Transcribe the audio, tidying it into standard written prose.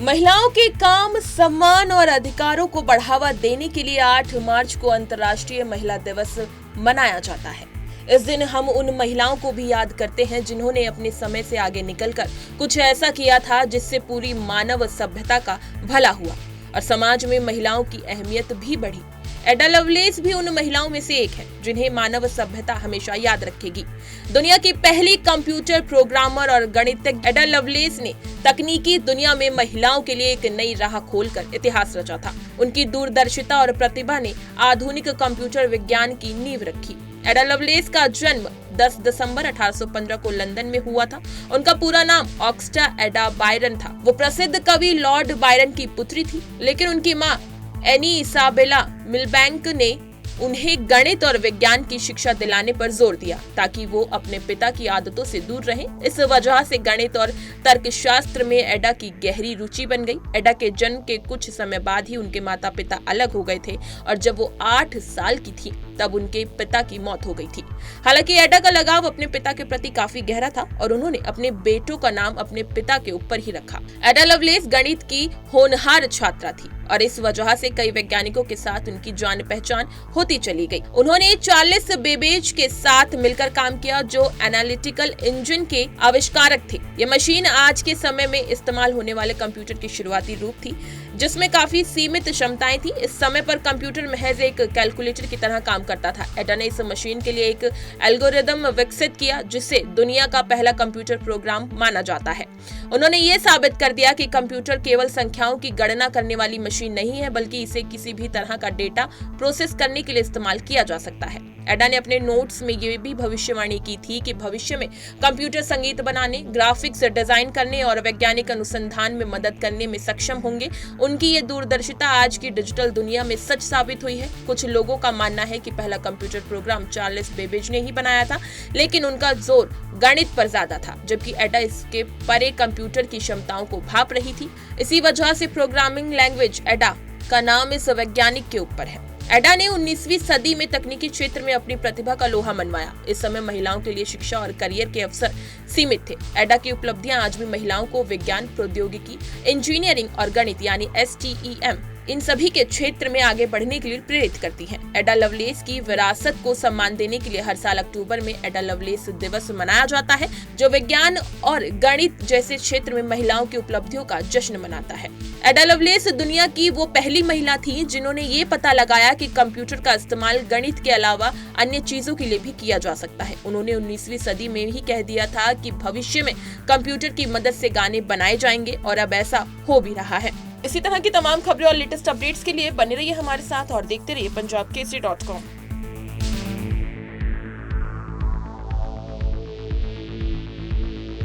महिलाओं के काम, सम्मान और अधिकारों को बढ़ावा देने के लिए 8 मार्च को अंतर्राष्ट्रीय महिला दिवस मनाया जाता है। इस दिन हम उन महिलाओं को भी याद करते हैं जिन्होंने अपने समय से आगे निकलकर कुछ ऐसा किया था जिससे पूरी मानव सभ्यता का भला हुआ और समाज में महिलाओं की अहमियत भी बढ़ी। एडा लवलेस भी उन महिलाओं में से एक है जिन्हें मानव सभ्यता हमेशा याद रखेगी। दुनिया की पहली कंप्यूटर प्रोग्रामर और गणितज्ञ एडा लवलेस ने तकनीकी दुनिया में महिलाओं के लिए एक नई राह खोलकर इतिहास रचा था। उनकी दूरदर्शिता और प्रतिभा ने आधुनिक कंप्यूटर विज्ञान की नींव रखी। एडा लवलेस का जन्म 10 दिसंबर 1815 को लंदन में हुआ था। उनका पूरा नाम ऑगस्टा एडा बायरन था। वो प्रसिद्ध कवि लॉर्ड बायरन की पुत्री थी, लेकिन उनकी मां एनी इसाबेला मिलबैंक ने उन्हें गणित और विज्ञान की शिक्षा दिलाने पर जोर दिया ताकि वो अपने पिता की आदतों से दूर रहें। इस वजह से गणित और तर्कशास्त्र में एडा की गहरी रुचि बन गई। एडा के जन्म के कुछ समय बाद ही उनके माता पिता अलग हो गए थे और जब वो 8 साल की थी तब उनके पिता की मौत हो गई थी। हालांकि एडा का लगाव अपने पिता के प्रति काफी गहरा था और उन्होंने अपने बेटों का नाम अपने पिता के ऊपर ही रखा। एडा लवलेस गणित की होनहार छात्रा थी और इस वजह से कई वैज्ञानिकों के साथ उनकी जान पहचान होती चली गई। उन्होंने चार्ल्स बेबेज के साथ मिलकर काम किया जो एनालिटिकल इंजन के आविष्कारक थे। ये मशीन आज के समय में इस्तेमाल होने वाले कंप्यूटर की शुरुआती रूप थी जिसमें काफी सीमित क्षमताएं थी। इस समय पर कंप्यूटर महज एक कैलकुलेटर की तरह काम करता था। एडा ने इस मशीन के लिए एक एल्गोरिदम विकसित किया जिसे दुनिया का पहला कंप्यूटर प्रोग्राम माना जाता है। उन्होंने ये साबित कर दिया कि कंप्यूटर केवल संख्याओं की गणना करने वाली मशीन नहीं है, बल्कि इसे किसी भी तरह का डेटा प्रोसेस करने के लिए इस्तेमाल किया जा सकता है। एडा ने अपने नोट्स में ये भी भविष्यवाणी की थी कि भविष्य में कंप्यूटर संगीत बनाने, ग्राफिक्स डिजाइन करने और वैज्ञानिक अनुसंधान में मदद करने में सक्षम होंगे। उनकी ये दूरदर्शिता आज की डिजिटल दुनिया में सच साबित हुई है। कुछ लोगों का मानना है कि पहला कंप्यूटर प्रोग्राम चार्ल्स बेबेज ने ही बनाया था, लेकिन उनका जोर गणित पर ज्यादा था, जबकि एडा इसके परे कंप्यूटर की क्षमताओं को भाप रही थी। इसी वजह से प्रोग्रामिंग लैंग्वेज एडा का नाम इस वैज्ञानिक के ऊपर है। एडा ने 19वीं सदी में तकनीकी क्षेत्र में अपनी प्रतिभा का लोहा मनवाया। इस समय महिलाओं के लिए शिक्षा और करियर के अवसर सीमित थे। एडा की उपलब्धियां आज भी महिलाओं को विज्ञान, प्रौद्योगिकी, इंजीनियरिंग और गणित यानी STEM इन सभी के क्षेत्र में आगे बढ़ने के लिए प्रेरित करती हैं। एडा लवलेस की विरासत को सम्मान देने के लिए हर साल अक्टूबर में एडा लवलेस दिवस मनाया जाता है, जो विज्ञान और गणित जैसे क्षेत्र में महिलाओं की उपलब्धियों का जश्न मनाता है। एडा लवलेस दुनिया की वो पहली महिला थी जिन्होंने ये पता लगाया कि कंप्यूटर का इस्तेमाल गणित के अलावा अन्य चीजों के लिए भी किया जा सकता है। उन्होंने 19वीं सदी में ही कह दिया था कि भविष्य में कंप्यूटर की मदद से गाने बनाए जाएंगे और अब ऐसा हो भी रहा है। इसी तरह की तमाम खबरें और लेटेस्ट अपडेट्स के लिए बने रहिए हमारे साथ और देखते रहिए punjabkesari.com।